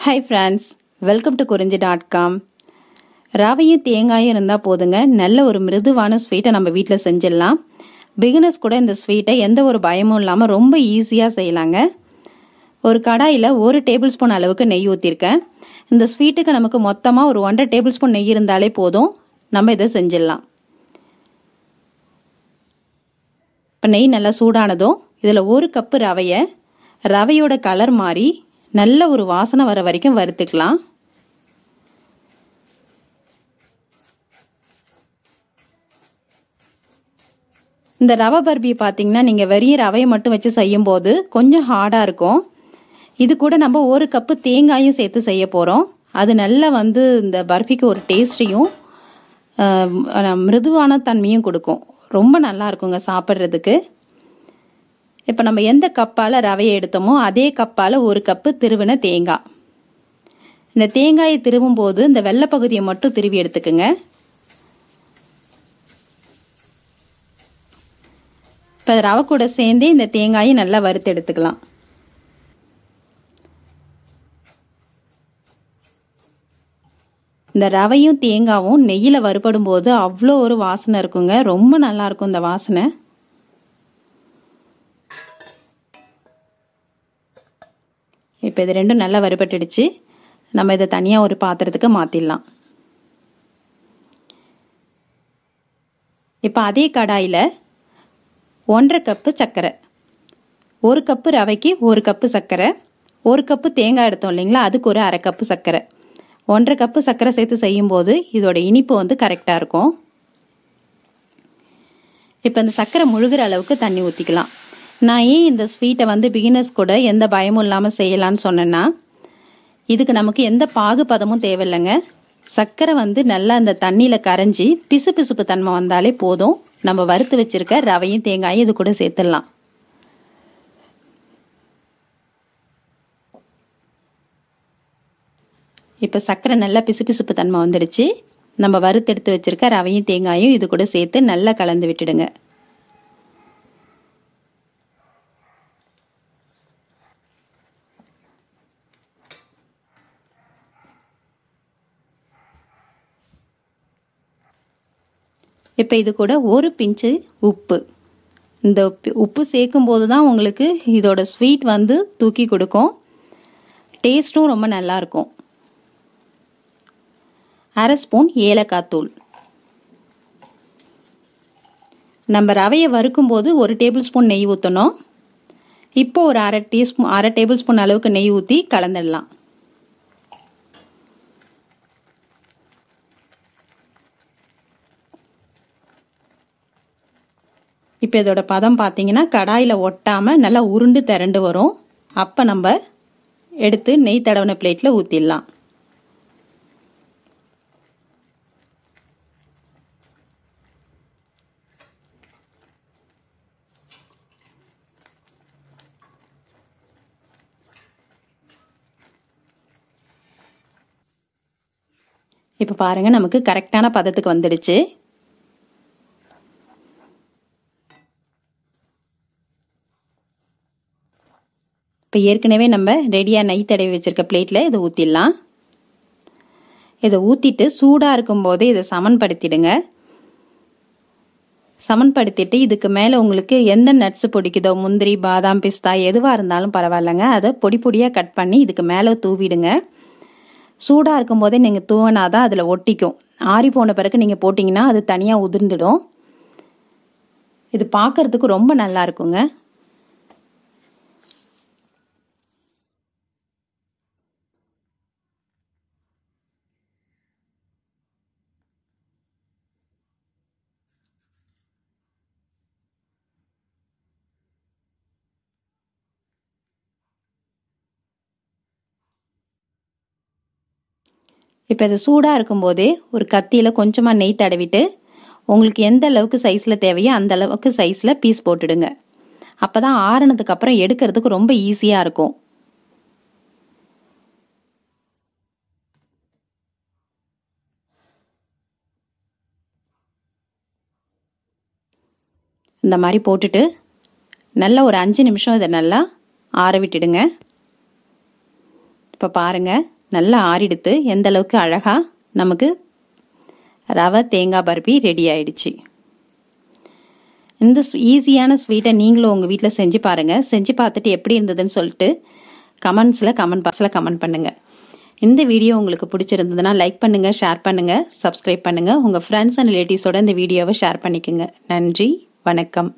Hi friends, welcome to Kurinji.com. ரவையும் தேங்காயும் இருந்தால் போதுங்க, நல்ல ஒரு மிருதுவான ஸ்வீட்டை நம்ம வீட்டில் செஞ்சிடலாம். பிகினர்ஸ் கூட இந்த ஸ்வீட்டை எந்த ஒரு பயமும் இல்லாமல் ரொம்ப ஈஸியாக செய்யலாங்க. ஒரு கடாயில் 1 டேபிள் ஸ்பூன் அளவுக்கு நெய் ஊற்றிருக்கேன். இந்த ஸ்வீட்டுக்கு நமக்கு மொத்தமாக ஒரு 1.5 டேபிள் ஸ்பூன் நெய் இருந்தாலே போதும், நம்ம இதை செஞ்சிடலாம். இப்போ நெய் நல்லா சூடானதும் இதில் 1 கப்பு ரவையோட கலர் மாறி நல்ல ஒரு வாசனை வர வரைக்கும் வறுத்துக்கலாம். இந்த ரவை பர்பி பார்த்தீங்கன்னா நீங்கள் வெறும் ரவையை மட்டும் வச்சு செய்யும்போது கொஞ்சம் ஹார்டாக இருக்கும். இது கூட நம்ம 1 கப்பு தேங்காயும் சேர்த்து செய்ய போகிறோம். அது நல்லா இந்த பர்பிக்கு ஒரு டேஸ்ட்டையும் மிருதுவான தன்மையும் கொடுக்கும். ரொம்ப நல்லா இருக்குங்க சாப்பிட்றதுக்கு. இப்போ நம்ம எந்த கப்பால் ரவையை எடுத்தோமோ அதே கப்பால் 1 கப்பு திருவின தேங்காய். இந்த தேங்காயை திருவும் போது இந்த வெள்ளை பகுதியை மட்டும் திருவி எடுத்துக்குங்க. இப்போ ரவை கூட சேர்ந்தே இந்த தேங்காயை நல்லா வறுத்து எடுத்துக்கலாம். இந்த ரவையும் தேங்காயும் நெய்யில் வறுபடும் போது அவ்வளோ ஒரு வாசனை இருக்குங்க. ரொம்ப நல்லா இருக்கும் இந்த வாசனை. இப்போ இது ரெண்டும் நல்லா வறுபட்டுடுச்சு. நம்ம இதை தனியாக ஒரு பாத்திரத்துக்கு மாற்றிடலாம். இப்போ அதே கடாயில் 1.5 கப்பு சர்க்கரை, 1 கப்பு ரவைக்கு 1 கப்பு சர்க்கரை, 1 கப்பு தேங்காய் எடுத்தோம் இல்லைங்களா, அதுக்கு ஒரு 1/2 கப்பு சர்க்கரை, 1.5 கப்பு சர்க்கரை சேர்த்து செய்யும்போது இதோட இனிப்பு கரெக்டாக இருக்கும். இப்போ இந்த சர்க்கரை முழுகிற அளவுக்கு தண்ணி ஊற்றிக்கலாம். நான் ஏன் இந்த ஸ்வீட்டை பிகினர்ஸ் கூட எந்த பயமும் இல்லாமல் செய்யலான்னு சொன்னேன்னா, இதுக்கு நமக்கு எந்த பாகு பதமும் தேவையில்லைங்க. சர்க்கரை நல்லா அந்த தண்ணியில் கரைஞ்சி பிசு பிசுப்பு தன்மை வந்தாலே போதும். நம்ம வறுத்து வச்சிருக்க ரவையும் தேங்காயும் இது கூட சேர்த்துடலாம். இப்போ சர்க்கரை நல்லா பிசு பிசுப்பு தன்மை வந்துடுச்சு. நம்ம வறுத்து எடுத்து வச்சிருக்க ரவையும் தேங்காயும் இது கூட சேர்த்து நல்லா கலந்து விட்டுடுங்க. இப்போ இது கூட ஒரு பிஞ்சு உப்பு. இந்த உப்பு சேர்க்கும் போது தான் உங்களுக்கு இதோட ஸ்வீட் தூக்கி கொடுக்கும். டேஸ்ட்டும் ரொம்ப நல்லா இருக்கும். 1/2 ஸ்பூன் ஏலக்காய் தூள். நம்ம ரவையை வறுக்கும் போது 1 டேபிள் ஸ்பூன் நெய் ஊற்றணும். இப்போ ஒரு 1/2 டேபிள் ஸ்பூன் அளவுக்கு நெய் ஊற்றி கலந்துடலாம். இப்போ இதோட பதம் பார்த்தீங்கன்னா கடாயில் ஒட்டாமல் நல்லா உருண்டு திரண்டு வரும். அப்போ நம்ம எடுத்து நெய் தடவின பிளேட்டில் ஊற்றிடலாம். இப்போ பாருங்கள், நமக்கு கரெக்டான பதத்துக்கு வந்துடுச்சு. இப்போ ஏற்கனவே நம்ம ரெடியாக நெய் தடவி வச்சுருக்க பிளேட்டில் இதை ஊற்றிடலாம். இதை ஊற்றிட்டு சூடாக இருக்கும்போதே இதை சமன்படுத்திடுங்க. சமன்படுத்திட்டு இதுக்கு மேலே உங்களுக்கு எந்த நட்ஸு பிடிக்குதோ, முந்திரி, பாதாம், பிஸ்தா எதுவாக இருந்தாலும் பரவாயில்லைங்க, அதை பொடி பொடியாக கட் பண்ணி இதுக்கு மேலே தூவிடுங்க. சூடாக இருக்கும்போதே நீங்கள் தூவினாதான் அதில் ஒட்டிக்கும். ஆறி போன பிறகு நீங்கள் போட்டிங்கன்னா அது தனியாக உதிர்ந்துடும். இது பார்க்குறதுக்கு ரொம்ப நல்லா இருக்குங்க. இப்போ இது சூடாக இருக்கும்போதே ஒரு கத்தியில் கொஞ்சமாக நெய் தடவிட்டு உங்களுக்கு எந்த அளவுக்கு சைஸில் தேவையோ அந்த அளவுக்கு சைஸில் பீஸ் போட்டுடுங்க. அப்போ தான் ஆறுனதுக்கு அப்புறம் எடுக்கிறதுக்கு ரொம்ப ஈஸியாக இருக்கும். இந்த மாதிரி போட்டுட்டு நல்லா ஒரு 5 நிமிஷம் இதை நல்லா ஆற விட்டுடுங்க. இப்போ பாருங்கள், நல்லா ஆறிடுத்து. எந்த அளவுக்கு அழகாக நமக்கு ரவை தேங்காய் பர்பி ரெடி ஆயிடுச்சு. இந்த ஈஸியான ஸ்வீட்டை நீங்களும் உங்கள் வீட்டில் செஞ்சு பாருங்கள். செஞ்சு பார்த்துட்டு எப்படி இருந்ததுன்னு சொல்லிட்டு கமெண்ட் பாக்ஸில் கமெண்ட் பண்ணுங்கள். இந்த வீடியோ உங்களுக்கு பிடிச்சிருந்ததுன்னா லைக் பண்ணுங்கள், ஷேர் பண்ணுங்கள், சப்ஸ்கிரைப் பண்ணுங்கள். உங்கள் ஃப்ரெண்ட்ஸ் அண்ட் ரிலேட்டிவ்ஸோட இந்த வீடியோவை ஷேர் பண்ணிக்கோங்க. நன்றி, வணக்கம்.